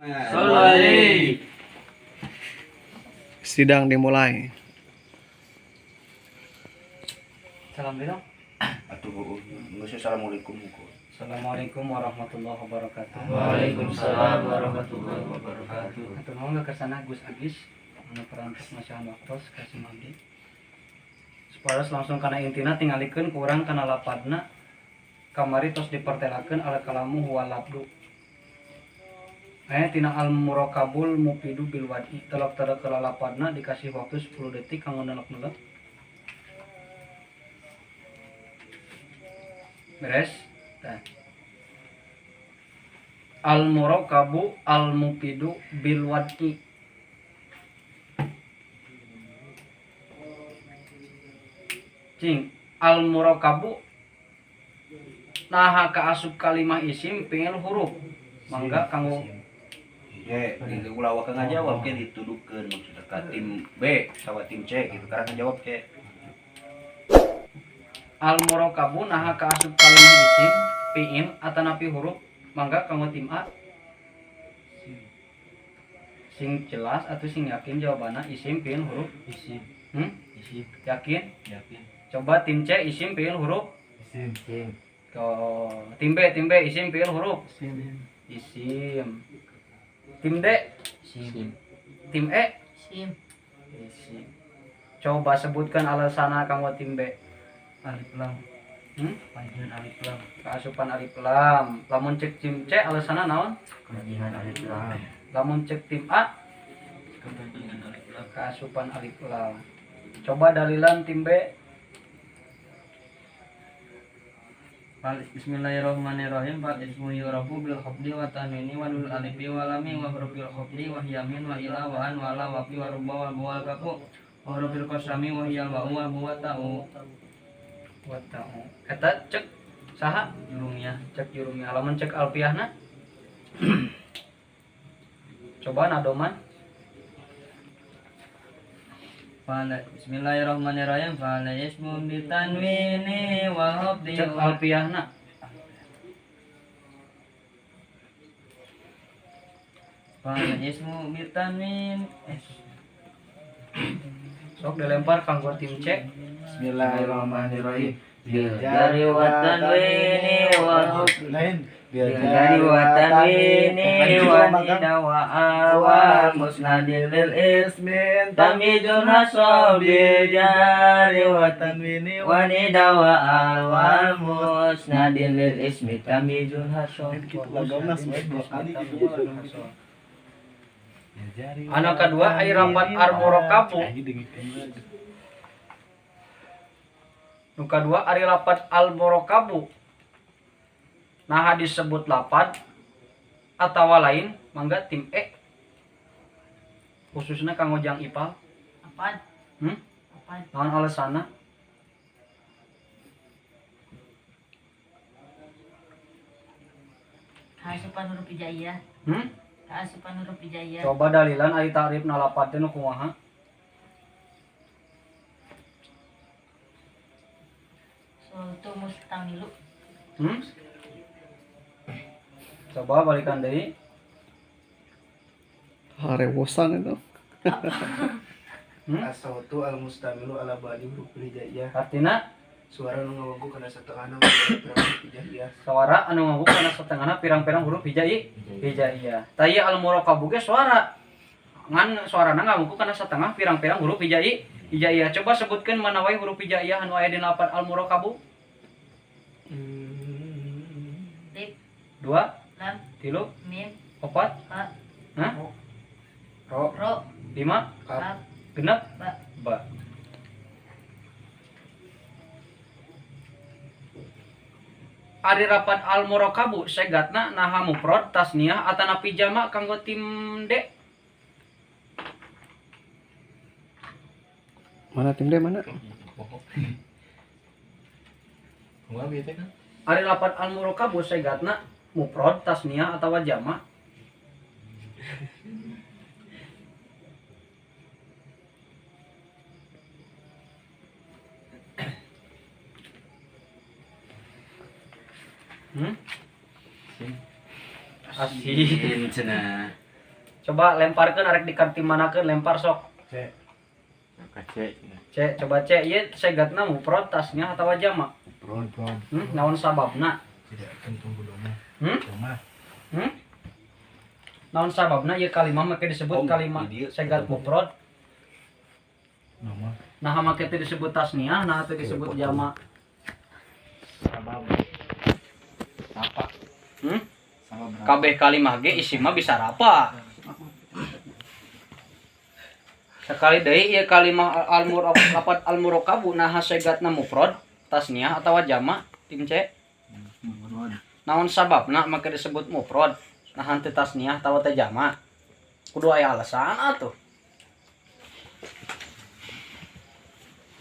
Soleh. Sidang dimulai. Assalamualaikum. Assalamualaikum. Assalamualaikum warahmatullahi wabarakatuh. Waalaikumsalam warahmatullahi wabarakatuh. Atur nuhun kesana Gus Agis, anu perantos masyaallah waktos kasih manggi. Supados langsung kana intina tingalikeun ku urang kana lapadna. Kamari tos dipertelakeun al kalamu huwa labdu. Tina al murakabul mufidu bil wadi. Telok tada kala lapadna dikasih waktu 10 detik kanggo nelek-nelek. Beres. Nah. Al murakabu al mufidu bil wadi. Cing, al murakabu nah kaasup kalimah isim pengen huruf. Mangga kanggo Ya, di ulah wakang ngajawab ke dituduhkeun maksudna ka tim B sawa tim C gitu karena ngajawab ke al murakabu nah kaasup kalimah isim fi'il atanapi huruf. Mangga kanggo tim A sing jelas atau sing yakin jawabannya isim fi'il huruf Isim. Isim. yakin. Coba tim C isim fi'il huruf. Isim. Tim B isim fi'il huruf. Isim. Tim D Isim. tim E Isim. isim. Coba sebutkan alasanna kanggo tim B. Alif lam. Panggilan alif lam. Kaasupan alif lam. Lamun cek tim C alasanna naon? Panggilan alif lam. Lamun cek tim A Panggilan alif lam. kaasupan alif lam. Coba dalilan tim B. Bismillahirrahmanirrahim. Fal ismu yurabu bil khafdi wa tanwini wa nul alifi wa lami wa hurufil khafdi wa yamin wa ila wa an wa la wa fi wa rubba wa buwal kafu wa hurufil qasami wa hiyal wa wa ta'u Wa ta'u. Eta cek saha? jurumnya. Cek jurumnya. Lamun cek alfiahna. Coba nadoman. Bismillahirrahmanirrahim. Fal ismu bi tanwini wa khafdi Cek wa alfiahna. fal ismu bi tanwin. Sok dilempar kanggo tim C. Bismillahirrahmanirrahim. Dari wa tanwini wa lain dari wa tanwini wa nida wa awal musnadil lil ismin tamizun hasab jari wa tanwini wa nida wa awal musnadil lil ismi tamizun hasab. Anu kedua ai rapat al-murakabu. Nu kedua ari lapat al-murakabu. Nah disebut lapat atawa lain mangga tim E. Khususnya kanggo jang ipal. Apaan? Apaan? Naon alasanna? Kaasupan huruf hijaiyah. Kaasupan huruf hijaiyah. Coba dalilan ari ta'rif na lapat teh nu kumaha? Suatu mustamilu. Coba balikan deui. Harewosan itu. As-sawtu al-mustamilu ala ba'di huruf hijaiyah. Artina Suara nu ngawangku kana satengahna huruf hijaiyah. suara anu ngabuk kana satengahna pirang-pirang huruf hijaiyah. Taya al-murakabu ge suara. Ngan suarana ngabuk kana satengah pirang-pirang huruf hijaiyah. Coba sebutkeun mana wae huruf hijaiyah anu aya dina lapat al-murakabu. Lip, 2, lam, 3, mim, 4, fa, hah? Ro, ro, 5, kaf, genep, ba. ba. Ari rapat al-murakabu segatna naha mufrad tasniah atanapi jamak kanggo tim D. Mana tim D mana? Ari lapat al-murakabu segatna mufrad tasniah atawa jamak. Asin cenah. Coba lemparkeun arek dikartimanakeun lempar sok. C coba C ieu segatna mufrad tasnya atawa jamak? Naon sababna? Naon sababna ieu kalimah make disebut kalimah segat mufrad? Nah make teh disebut tasniah, nah teh disebut jamak. Kabeh kalimah ge isim mah bisa rapa. Sekali deui ieu kalimah lafaz al-murakabu nah segatna mufrad, tasniah atawa jamak? Tim C. Naon sababna make disebut mufrad? Nah henteu tasniah atawa teh jamak? Kudu aya alasan atuh.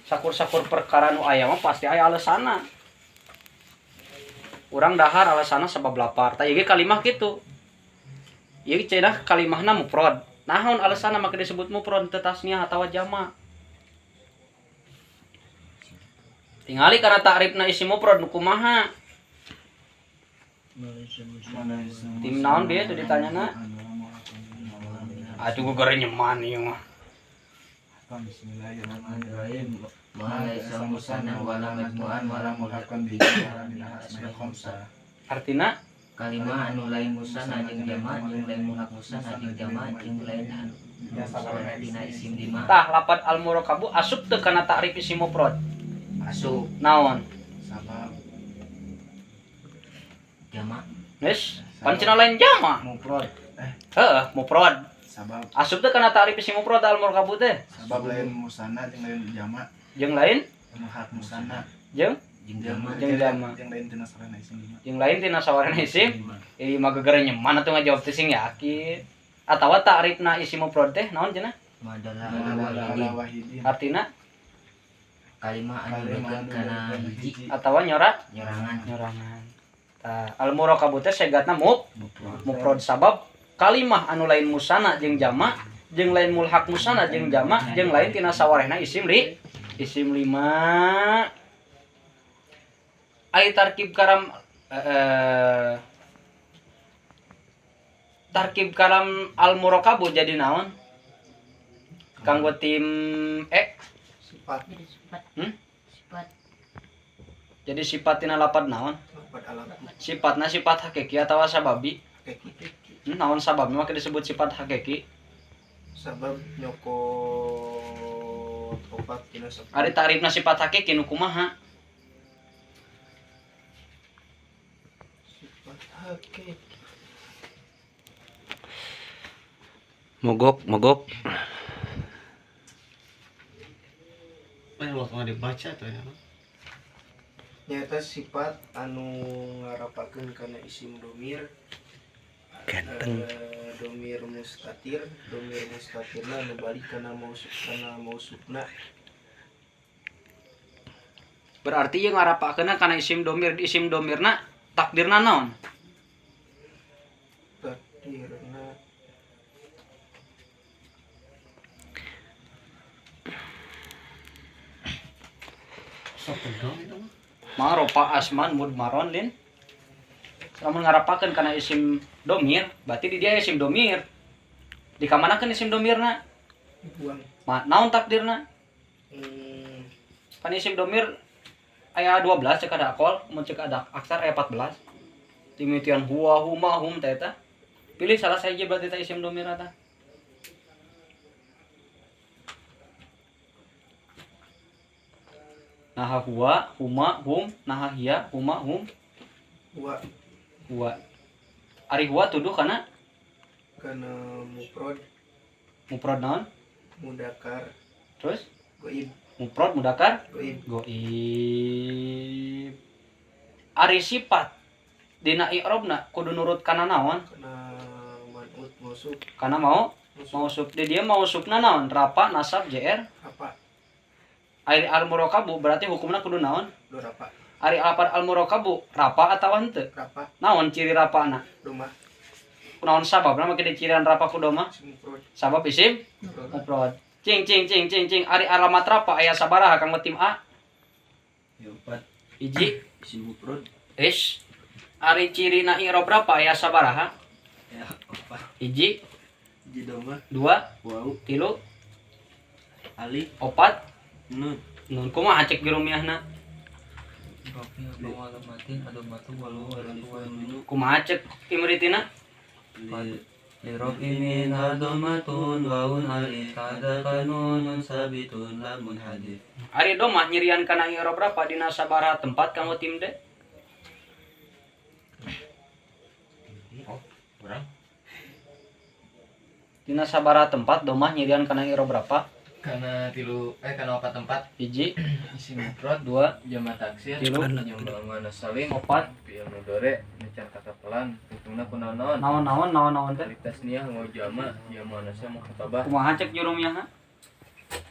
Sakur-sakur perkara nu aya mah pasti aya alasanna. Urang dahar alasanna sabab lapar. Tah ieu kalimah kitu. Ieu cenah kalimahna mufrad. Naon alasanna make disebut mufrad teu tasniah atawa jamak? Tingali kana ta'rifna isim mufrad nu kumaha? Tim naon dia tuh ditanyana? Atuh gugere nyeman ieu mah. Bismillahirrahmanirrahim. Malaysa musanna wala majmu'an wala mulhaqqan bihi wala min asma'i khamsah. Artina Kalimah anu lain musanna jeung jamak jeung lain mulhaq musanna jeung jamak jeung lain anu dina isim lima. tah lafaz al-murakabu asup teu kana ta'rif isim mufrad? Asup Naon? sabab jamak Geus, pan cenah lain jamak. mufrad Heeh, mufrad. Sabab Asup teh kana ta'rif isim mufrad al-murakabu teh. sabab lain musanna jeung lain jamak Jeung lain muhak musanna jeung jeung jamak jeung jamak. jeung lain tina sarana isim lima. Jeung lain tina sawarana isim. Ieu mah gegere nyeman atuh ngajawab teh sing yakin. Atawa ta'rifna isim mufrad teh naon cenah? madalah Ala wahidin Artina kalimah anu deukeut kana hiji atawa nyorak nyorangan nyorangan. Tah al-murakabu teh segatna mufrad sabab kalimah anu lain musanna jeung jamak jeung lain mulhaq musanna jeung jamak jeung lain tina sawarehna isim lima. Ai tarkib kalam tarkib kalam al-murakabu jadi naon? Kanggo tim Sifat Sifat jadi sifat tina lapad naon? alam Sifatna sifat hakiki atawa sababi? Naon sababna make disebut sifat hakiki? sabab nyokot obat tina Ari ta'rifna sifat hakiki nu kumaha? sifat hakiki. Mogok. Nyata sifat anu ngarapakeun kana isim domir domir mustatirna anu balik kana mausufna. Berarti yang ngarapakeunna kana isim domirna takdirna naon? Takdirna Ma'rofa asman mudmaron lin. Lamun ngarapakeun kana isim domir, berarti di dia isim domir. Dikamanakeun isim domirna? buang Naon takdirna? Kan hmm, isim domir aya 12 cek ada akol, mun cek ada aksar aya 14. Timitian huwa, huma, hum teh eta. Pilih salah saja berarti teh isim domir eta. Naha huwa, huma, hum, naha hiya, huma, hum, wa huwa. Ari huwa tuduh kana kana mufrad naon? mudakar Terus goib mufrad mudakar goib goib. Ari sifat dina i'rabna kudu nurut kana naon? kana manut mausuf Kana mausuf di dia mausufna naon? Rafa, nasab, JR. apa Ari al-murakabu berarti hukumna kudu naon? do rapa Ari alafat al-murakabu rafa atawa henteu? rapa Naon ciri rapana? domah Naon sababna make dicirian rafa ku doma? simprod Sabab isim mufrad. Cing. Ari alamat rafa aya sabaraha kang tim A? Yopat Hiji. isim mufrad Is. Ari cirina i'rab rafa aya sabaraha? ya opat Hiji. hiji doma 2 wau 3 alif 4 nun nun kumaha cek jurumiahna rofi alamatin adomatu walu walu kumaha cek imritina lirofi min adomatun waun alif kada kanunun sabitun lamun hadis ari domah nyirian kana i'rab berapa dina sabaraha tempat kamu tim de dina sabaraha tempat domah nyirian kana i'rab berapa Karena karena 4 tempat hiji isim mufrad 2 jama taksir Tilu. jumlah mana salim 4 fi'il mudhari nyecan kata pelan hitungna kunaon naon teh alif tasniah mau jama ya manasnya mukhatabah kumaha cek jurumiahna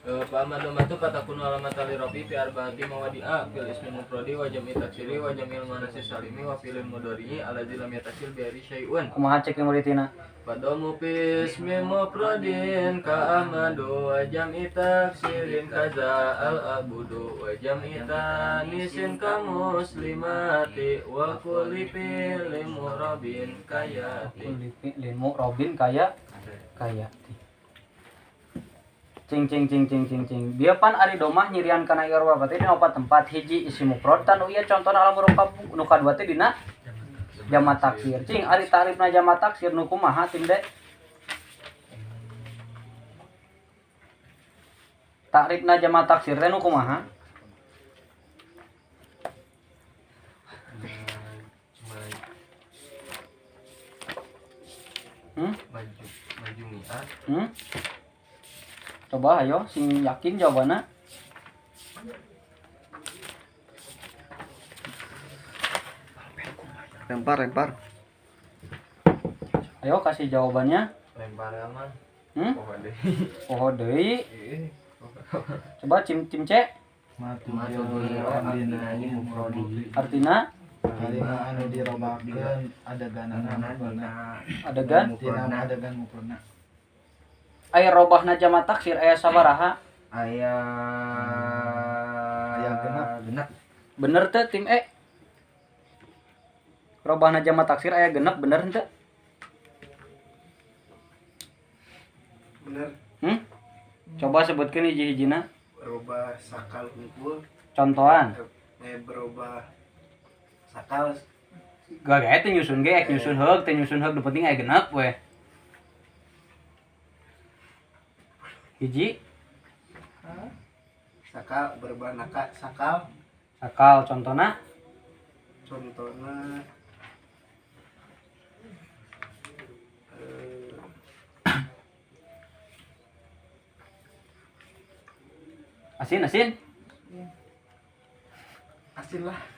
Fa'amma domatu kata kuno alamat ali rofi fi arba'ati mawadi'a fil ismi mufradi wa jam'i taksiri wa jam'il manasi salimi wa fi'il mudhari'i alladzi lam yatasil bi ari syai'un kumaha cek imritina Padomu ismi mufradin ka amadu wa jam'i taksirin kaza al-abudu wa jam'i tanisin ka muslimati wa kulli fi'lin murabin kayati limu robin kaya cing dia pan ari domah nyirian kana i'rab berarti dina 4 tempat hiji isim mufrad tan ieu contohna alam murokab nu kadua teh dina jamak taksir cing ari tarifna jamak taksir nu kumaha tim de tarifna jamak taksir teh nu kumaha maju mi'at coba ayo sing yakin jawabanna Lempar. ayo kasih jawabannya lempar aman poho deui coba cim C artina kalimah anu dirobakeun adeganana adegan tina adegan mufradna aya robahna jamak taksir aya sabaraha aya genep bener teh tim E robahna jamak taksir aya genep bener henteu bener coba sebutkeun hiji-hijina berubah sakal hungkul contohan berubah sakal gak teh nyusun ge nyusun heug teh nyusun heug nu penting aya genep we hiji sakal berubah naka sakal contohna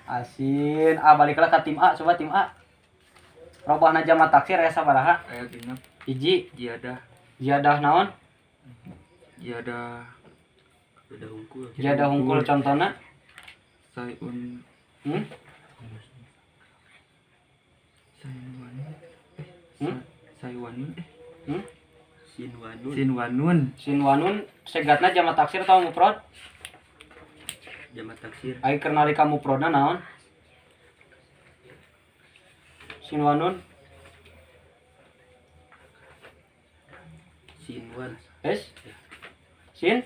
asin baliklah ke tim A coba tim A robahna jamak taksir aya sabaraha aya genep hiji jiadah naon jiadah hungkul contohna sayun sinwanun segatna jamak taksir atau mufrad jamak taksir ai keur nalika mufradna naon sinwanun sinwan es sin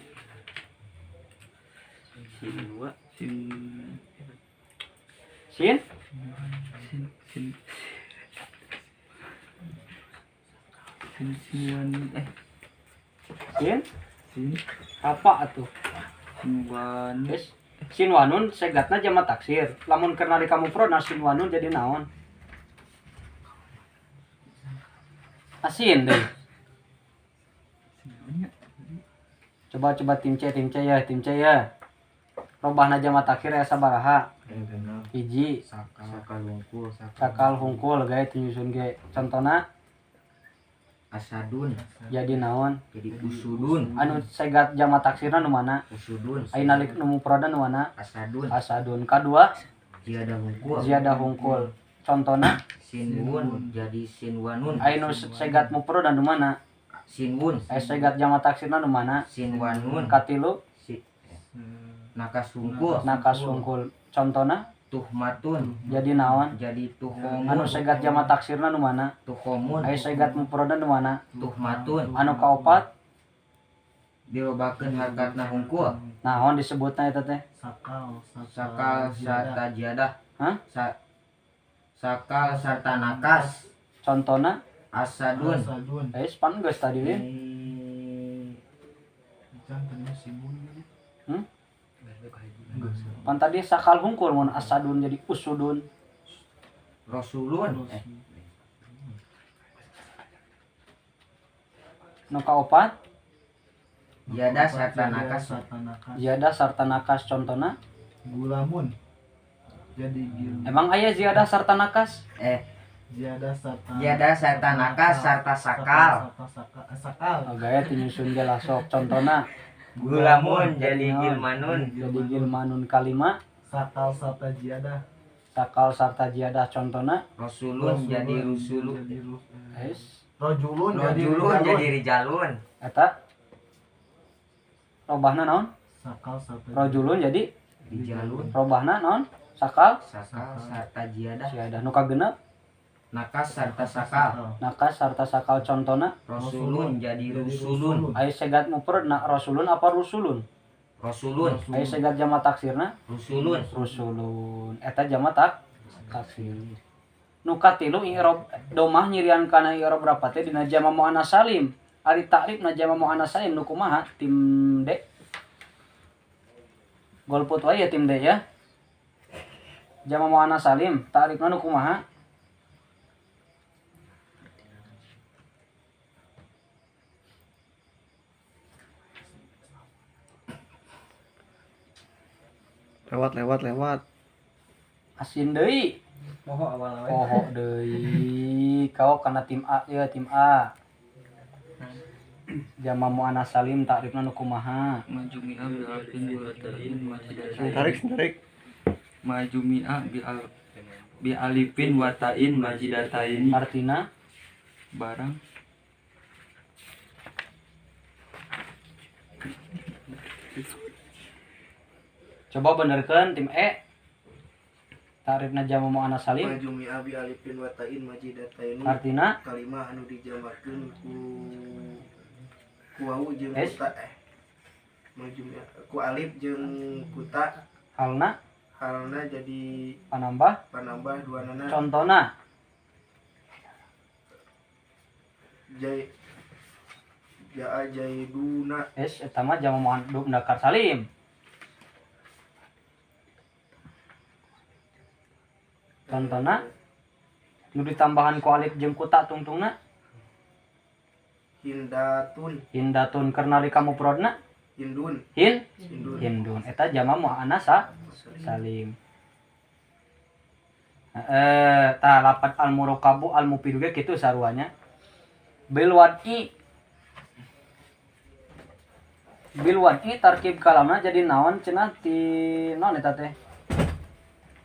sinwa sin sin apa atuh es sinwanun segatna jamak taksir lamun keur nalika mufradna sinwanun jadi naon asin deh coba tim C ya robahna jamak taksir aya sabaraha hiji sakal hungkul gawe nyusun ge contohna asadun jadi naon jadi usudun anu segat jamak taksirna nu mana usudun ai nalik nu mufradna nu mana asadun kadua ziyadah hungkul contohna sinwun jadi sinwanun ai nu segat mufrad nu mana sinwun ai segat jamak taksirna nu mana sinwanun katilu nakas hungkul contohna tuhmatun jadi naon jadi tuhomun anu segat jama taksirna nu mana tuhomun aya segat mufradna nu mana tuhmatun anu kaopat dirobakeun harkatna hungkul naon disebutna eta teh sakal sarta jiadah Hah? Sakal sarta nakas contona asadun pan geus tadi Lin. Pan tadi sakal hungkul mun asadun jadi usudun rasulun nu kaopat jiadah sarta nakas ziyadah sarta nakas contona Gulamun. Jadi emang aya ziyadah sarta nakas jiadah sarta nakas sarta sakal sakal. gaya tinyusun jelas sok contona gulamun jadi gilmanun jadi gilmanun kalima Sakal sarta jiadah. sakal sarta ziyadah contona rasulun jadi rusulu es Rojulun rojulun jadi rijalun eta robahna naon Sakal sarta rojulun jadi rijalun robahna naon sakal sakal sarta jiadah ziyadah nu kagenep nakas sarta sakal nakas sarta sakal contona rasulun jadi rusulun aya segat mufrad na rasulun apa rusulun rasulun aya segat jama taksirna rusulun rusulun eta jama taksir nu katilu i'rab domah nyirian kana i'rab berapa teh dina jama muannas salim ari takrif na jama muannas salim nu kumaha tim D golput wae ya tim D ya jama muannas salim takrifna nu kumaha lewat asin deui moho awal awal poho deui kau kana tim A ya tim A jama muannas salim takrifna nu kumaha Majumi bi alifin watain majidatain artina barang coba benerkeun tim E takrifna jama muannas salim Majumi abi alifin watain majidataini. artina Kalimah anu dijamakeun ku wau jeung Es. kuta Majumi ku alif jeung kuta halna halna jadi panambah panambah duanana contona jai jaa jaiduna es eta mah jama mudzakkar salim contona nu ditambahan ku alif jeung kuta tungtungna hindatun karena di kamu prodna hindun hindun eta jama muannas salim ta lapat al murakabu al mufidu ge kitu saruanya bil wad'i tarkib kalamna jadi naon cenah ti naon eta teh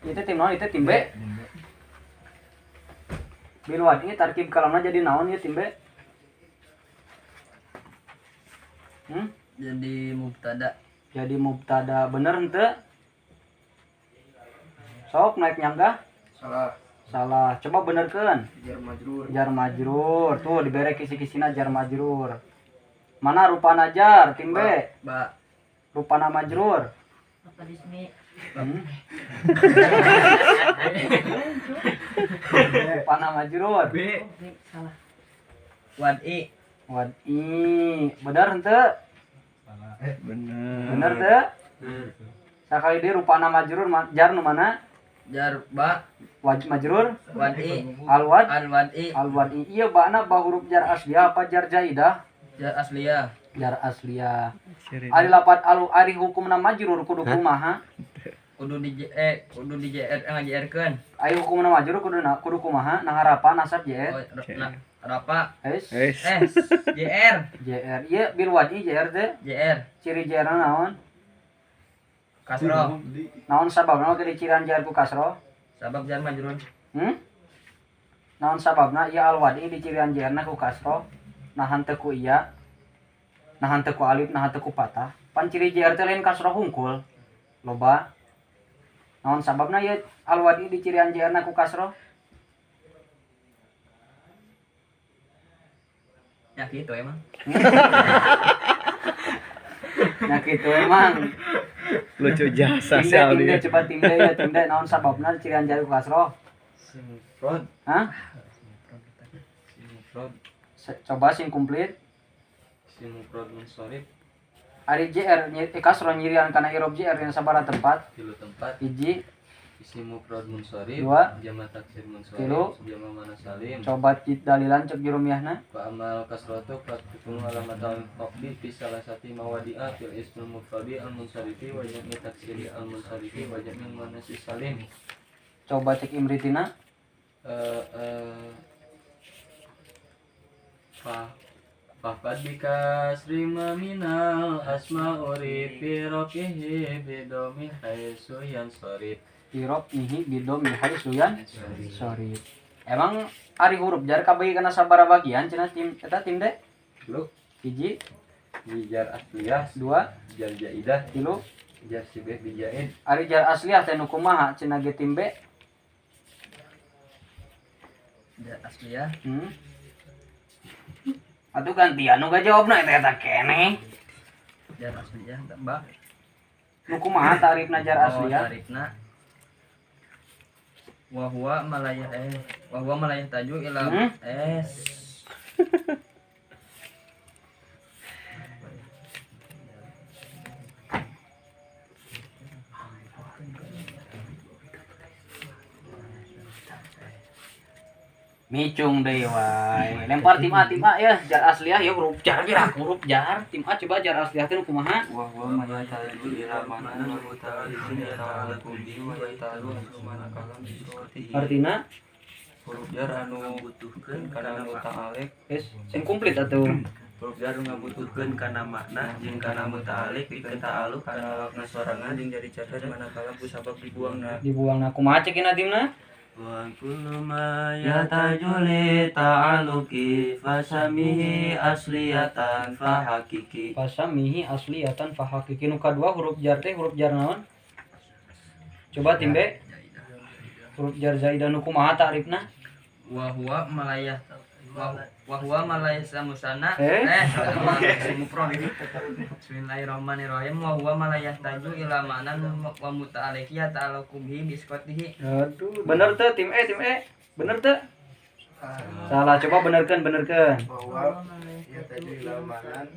itu tim naon itu tim B bil wad'i tarkib kalamna jadi naon ya tim B jadi mubtada bener henteu sok naik nyangga salah coba benerkeun jar majrur tuh dibere kisi-kisina jar majrur mana rupana jar tim B rupana majrur Apa dismi? rupana majrur Salah. wad'i bener henteu bener teu sakali di rupana majrur jar nu mana jar ba wajib majrur wad'i al wad'i iya bana ba huruf jar asliyah apa jar jaidah jar asliyah jar asliyah ari lapat ari hukumna majrur kudu kumaha kudu di JR ngajerkeun ari hukumna majrur kudu kumaha na harapan nasab jr rapa es JR ieu bil wadi jr teh JR ciri jr naon kasro naon sababna ke diciran jr ku kasro sabab jar majrur naon sababna ieu al wadi dicirian jr na ku kasro nahan teu ku iya nahan teu ku alif nahan teu ku patah pan ciri jr teh lain kasro hungkul loba Naon sababna ieu alwadi dicirian jeerna ku kasroh? Ya gitu emang. Nah gitu emang. Lucu jasa Timde, timde, coba timde ya, timde naon sababna cirian jari ku kasroh? Simufrod. Hah? Simufrod. Coba sing komplit. Simufrod munsorif. Ari JR kasroh nyirian kana irob JR yang sabaraha tempat? 3 tempat. Hiji, Simufrod munsorif. 2, Jama taksir munsorif. 3. Jama mana salim. coba dalilan cek jurumiyahna. Fa amal kasratu fatkun alamat al-faqdi fi salah sati mawadi'a fil ismil mufradi al-munsarifi wa jam'i taksiri al-munsarifi wa jam'il manasi salim. Coba cek imritina. Fahfad bikasri maminal asma urifi rokihi bidomi haisu yansorif. Irob nihi bidom mihai suyan. Sorry. Emang ari huruf jar kabagi kana sabaraha bagian cenah tim eta tim de? Lu Hiji, jar asliyah, 2, jar jaidah, 3. jar sibeh bijain. Ari jar asliah teh nu kumaha cenah ge tim B? Jar asliyah. Atuh gantian nu ngajawabna eta keneh. Jar asliyah tambah. Nu kumaha tarifna jar asliah? Tarifna wa huwa malayah taju ila Micung deui wae. Lempar tim A ya, jar asliah ya huruf jar huruf jar. Tim A coba jar asliah teh nu kumaha? wa huwa mayataju ila manan wa muta'alliqin yata'allaqu bihi wa yata'allu mana kalam bisawatihi. Artina Huruf jar anu butuhkeun kana muta'alliq. sing komplit atuh. Huruf jar ngabutuhkeun kana makna jeung kana muta'alliq pikeun ta'alluq kana wakna sorangan jeung jadi cadar manakala ku sabab dibuangna. Dibuangna kumaha ceuk nadimna? Wa kullu ma yatajuli ta'alluqi fasamihi asliyatan fa haqiqi. Fasamihi asliyatan fa haqiqi. Nu kadua huruf jar teh huruf jar naon? Coba tim B. Huruf jar zaidah nu kumaha ta'rifna? wa huwa malayah samusana Bismillahirrahmanirrahim. Wa huwa malayah taju ila ma'nan wa muta'alliqi ta'alluqu bihi biskotihi. Aduh, bener tuh tim E. Bener tuh? Salah, coba benerkeun. bahwa ya tadi lamanan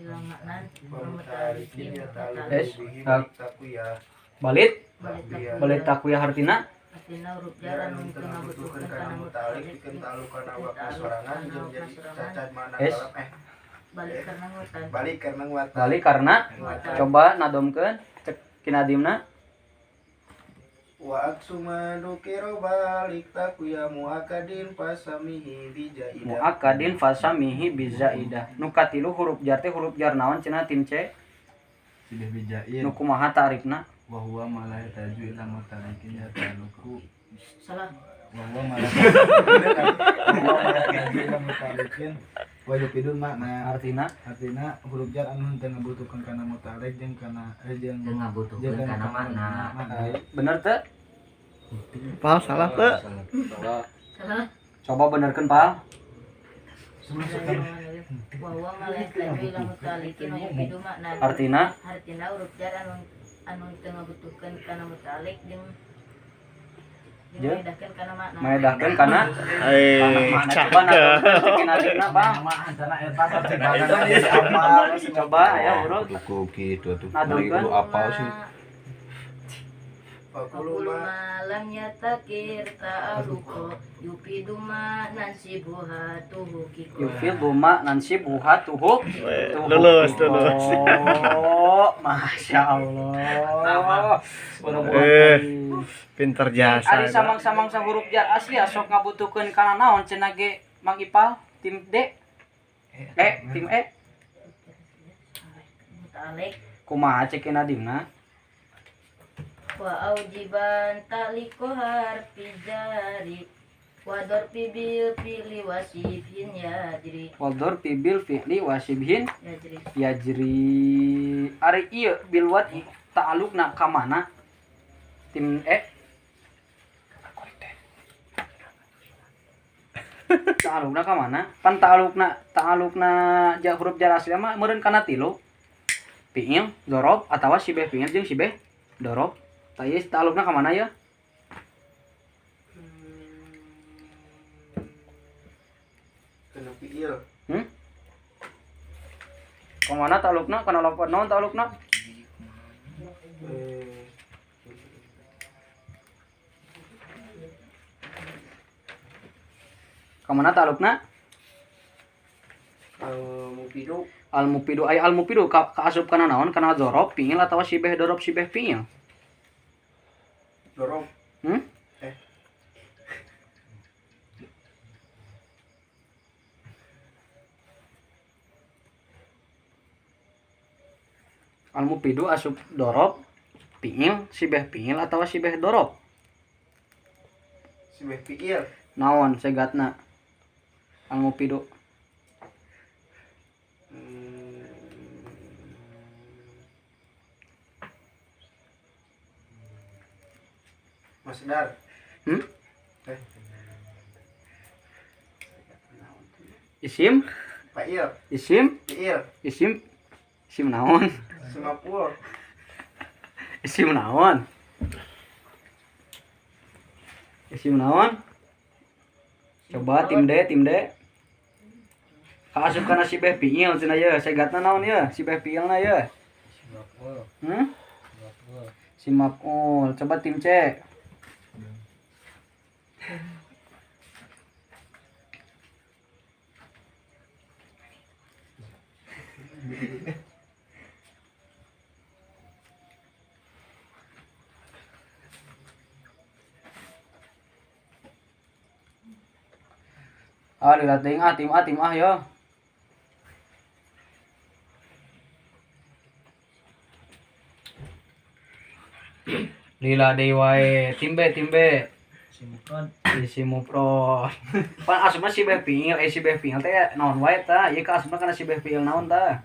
pemutarikin ya talu Es, bihi hak. takuya Balit takbiya takuya hartina. Artinya huruf jar jaran anu untuk teu ngabutuhkeun ngabutuhkeun kana kana mutalik mutalik pikeun talu kana waktu sorangan jeung jadi cacat mana Es. kalam balik karena ngutan. balik karena nguatan Balik karena nguatan. coba nadomkeun cek kinadimna. Wa aksuma dukiro balik takuya muakadin pasamihi bijaidah Muakkadin fasamihi bizaidah. Nu katilu huruf jar teh huruf jar naon cenah tim C? Sudah bijain Nu kumaha ta'rifna? wa huwa malayah taju ila muta'alliqin yata'allaqu Salah. wa huwa malayah taju ila muta'alliqin wa yufidun makna. Artina Artinya huruf jar anu henteu ngabutuhkeun kana muta'alliq jeung kana jeung Ngabutuhkeun kana makna. bener teu? salah teu. Salah. Coba benerkeun Pal. Bahwa malayah taju ila mutalikin wa yufidu makna. Artina Artina huruf jar anu teu ngabutuhkeun kana mutalik jeung Jeung? medahkeun kana makna. maedahkeun kana makna. Coba nadomkeun cek kinadimna Pal. Coba aya huruf Gitu tuh. Nadomkeun. Fakulu malam yatakir ta'aluko yufidu ma nansibuha tuhukiko. yufidu ma nansibuha tuhuk. Lulus. Oh, Masya Allah. Pinter Ari samang-samang sa huruf jar asli sok ngabutuhkeun kana naon cenah ge Mang Ipal tim D. Tim E. Mutalik Kumaha cek kinadimna? wa aujiban taliko harfi jari wa dorpi bil fili wasifin yajri Waldor pibil fi'li wasibhin yajri. yajri. Ari ieu bil wad ta'alluqna ka mana? Tim E. ta'alukna ka mana? Pan ta'alukna huruf jar asli mah meureun kana 3. Fiil, dzaraf atawa sibeh fiil jeung sibeh dzaraf. Tah ieu ta'alukna ka mana ya? Kena fiil. Ka mana ta'alukna? Kana lafaz naon ta'alukna? Ka mana ta'alukna? Mufidu. Al-mufidu ay al-mufidu ka asup kana naon? Kana dzaraf, fiil atawa sibeh dzaraf sibeh fiil. Dorong. Al-mufidu asup dzaraf, fiil, sibeh fiil atawa sibeh dzaraf. Sibeh fiil. Naon segatna? Al-mufidu. Masdar. Isim, Fa'il. isim, Fiil. isim naon? Semapul. Isim naon? Isim naon? Coba tim D. Kaasup kana sibeh fiil cenah ye, segatna naon ye? Sibeh fiilna ye. Simapul. Coba tim C. Lihat ting tim A ya. Lila deui wae, tim B. Isi mufrad. Pan asupna si beh fiil, si beh fiil teh naon wae tah? Ieu ka asupna kana si beh fiil naon tah?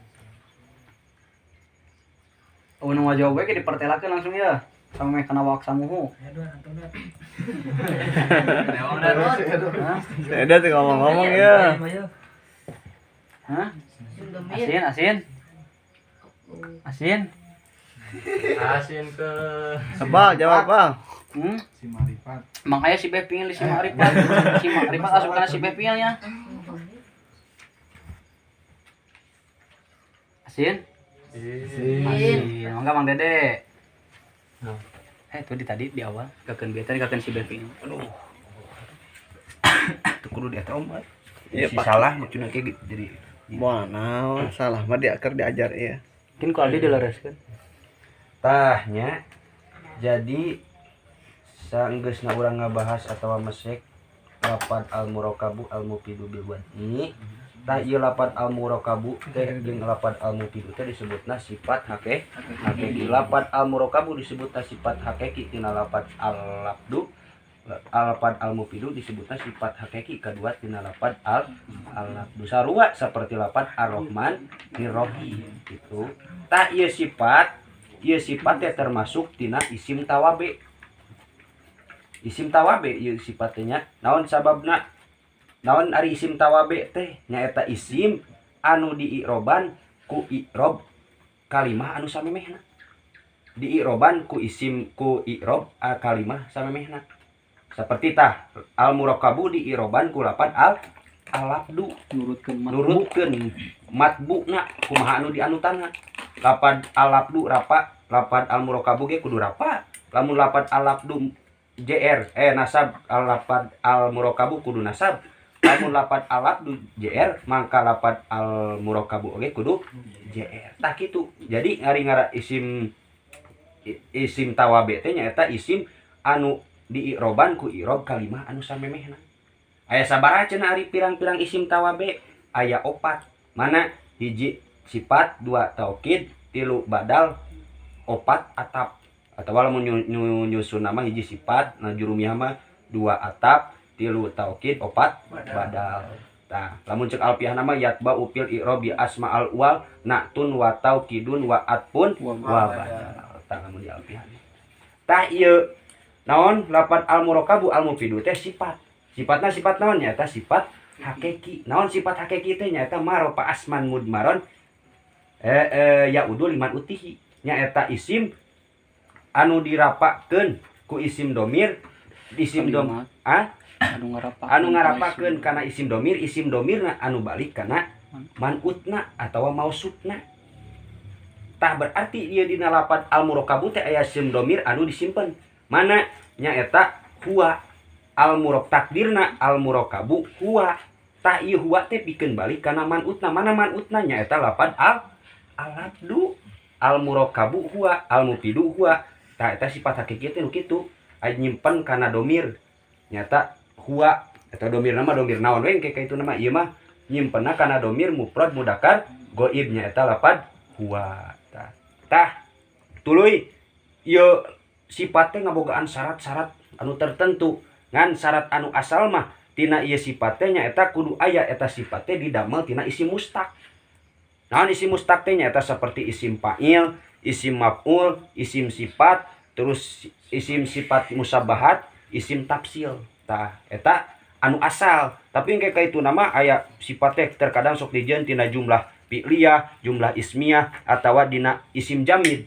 Oh nu ngajawab we ge dipertelakeun langsung ya. Sama meh kana wak samuhu. Ada tuh ngomong-ngomong ya. Hah? Sundemir. Asin. Asin ke Sebal jawab bang. Si Marifat. Makanya si beh fiil si Marifat. Si Marifat asup kana si beh fiilnya. Asin. Enggak Mang Dede. Itu tadi di awal kakeun bieu tadi kakeun si beh fiil. Aduh. Tuh kudu diatur om. Iya, Si Pak. salah maksudnya kayak gitu jadi Mana salah mah diajar ya. Mungkin ku Aldi dilereskeun. tahnya jadi saenggeusna urang ngabahas atawa mesek lapan al-murakabu al-mufidu bil wad'i tah ieu lapan al-murakabu teh jeung lapan al-mufidu teh disebutna sifat hakiki lapan al-murakabu disebutna sifat hakiki tina lapan al-labdu lapan al-mufidu disebutna sifat hakiki kedua tina lapan al-labdu sarua saperti lapan ar-rahman ar-rahim gitu tah ieu sifat ya termasuk tina isim tawabe. Isim tawabe ieu sifatnya naon sababna? Naon ari isim tawabe teh nyaeta isim anu diiroban ku irob kalimah anu samemehna. Diiroban ku isim ku irob kalimah samemehna. Saperti tah al murakabu diiroban ku lapan al-labdu nurutkeun matbu'na kumaha anu dianutanna. Lapan al-labdu rapa, lapan al-murakabu ge kudu rapa. Lamun lapan al-labdu JR nasab lapan al-murakabu kudu nasab. Lamun lapan al-labdu JR mangka lapan al-murakabu oge kudu JR. Tah kitu. Jadi ngari-ngara isim tawabe teh nyaeta isim anu diiroban ku irob kalimah anu samemehna. Aya sabaraha cenah ari pirang-pirang isim tawabe? Aya 4. Mana hiji sifat, 2 taukid, 3 badal, 4 atap. Atawa lamun nyusun nama hiji sifat, nah jurumiah mah 2 atap, 3 taukid, 4 badal. Tah, lamun cek alfiah nama yatba upil i'rab bi asmaal wal na'tun wa taukidun wa atpun wa badal. Tah lamun di alfiah. Tah ieu naon lapan al murakabu al mufidu teh sifat. Sifatna sifat naon nya? Tah sifat hakiki. Naon sifat hakiki teh nyaeta marofa asman mudmaron ya udu liman utihi. Nyaeta isim anu dirapakeun ku isim domir anu ngarapakeun kana isim domirna anu balik kana manutna atawa mausufna. Tah berarti ieu dina lapad al murakabu teh aya isim domir anu disimpen. Mana nyaeta huwa al murok takdirna al murakabu huwa. Tah ieu huwa teh pikeun balik kana manutna. Mana manutna nyaeta lapad al alabdu al murakabu huwa al mufidu huwa. Tah eta sifat hakiki teh nu kitu aya nyimpen kana domir nyata huwa atau domir nama domir naon we kayak itu nama ieu mah nyimpenna kana domir mufrad mudzakkar ghaib nyaeta lapad huwa. Tah tuluy ieu sifat teh ngabogaan syarat-syarat anu tertentu ngan syarat anu asal mah tina ieu sifat teh nyaeta kudu aya eta sifat teh didamel tina isim mustaq. Naon isim mustaq teh nyaeta saperti isim fa'il, isim maf'ul, isim sifat, terus isim sifat musabbahat, isim tafsil. Tah eta anu asal. Tapi engke ka itu nama aya sifat teh terkadang sok dijieun tina jumlah fi'liyah, jumlah ismiyah atawa dina isim jamid.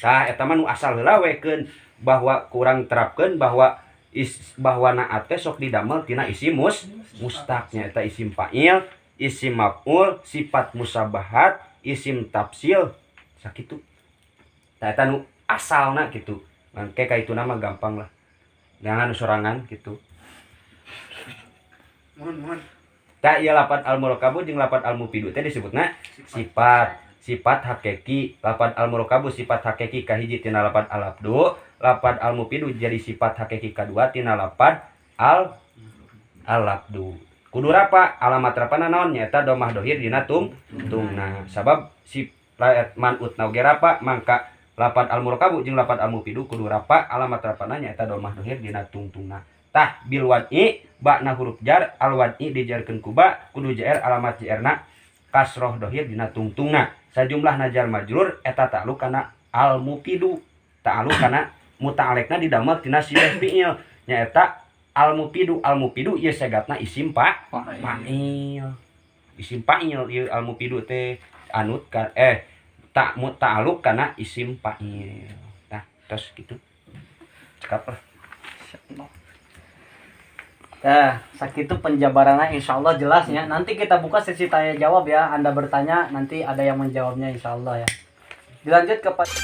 Tah eta mah nu asal heula wekeun bahwa kurang terapkeun bahwa bahwa naat teh sok didamel tina isim mustaq nyaeta isim fa'il, isim maf'ul, sifat musabbahat, isim tafsil sakitu. Tah eta nu asalna kitu. Mangke ka itu nama gampang lah. Jangan sorangan gitu. Mohon. Tah ieu lapad al murakabu jeung lapad al mufidu teh disebutna sifat hakiki. Lapad al murakabu sifat hakiki kahiji tina lapad al abdu, lapad al mufidu jadi sifat hakiki kadua tina lapad al abdu. Kudu rapa alamat rapana naon nyaeta domah dohir dina tungna. Sabab si manut oge rapa mangka lapad al murakabu jeung lapad al mufidu kudu rapa alamat rapana nyaeta domah dohir dina tungtungna. Tah bil wad'i ba'na huruf jar al wad'i dijarkeun ku ba kudu jair alamat jairna kasroh dohir dina tungtungna. Sajumlah najar majrur eta ta'alluq kana al mufidu. Ta'alluq kana muta'alliqna didamel tina silih fi'il nyaeta al mufidu ieu segatna isim fa'il. Isim fa'il ieu al mufidu teh anut ka ta'alluq kana isim fa'il. Nah, terus gitu. Cekap lah. Ya, sakitu penjabarannya insyaallah jelas ya. Nanti kita buka sesi tanya jawab ya. Anda bertanya nanti ada yang menjawabnya insyaallah ya. Dilanjut kepada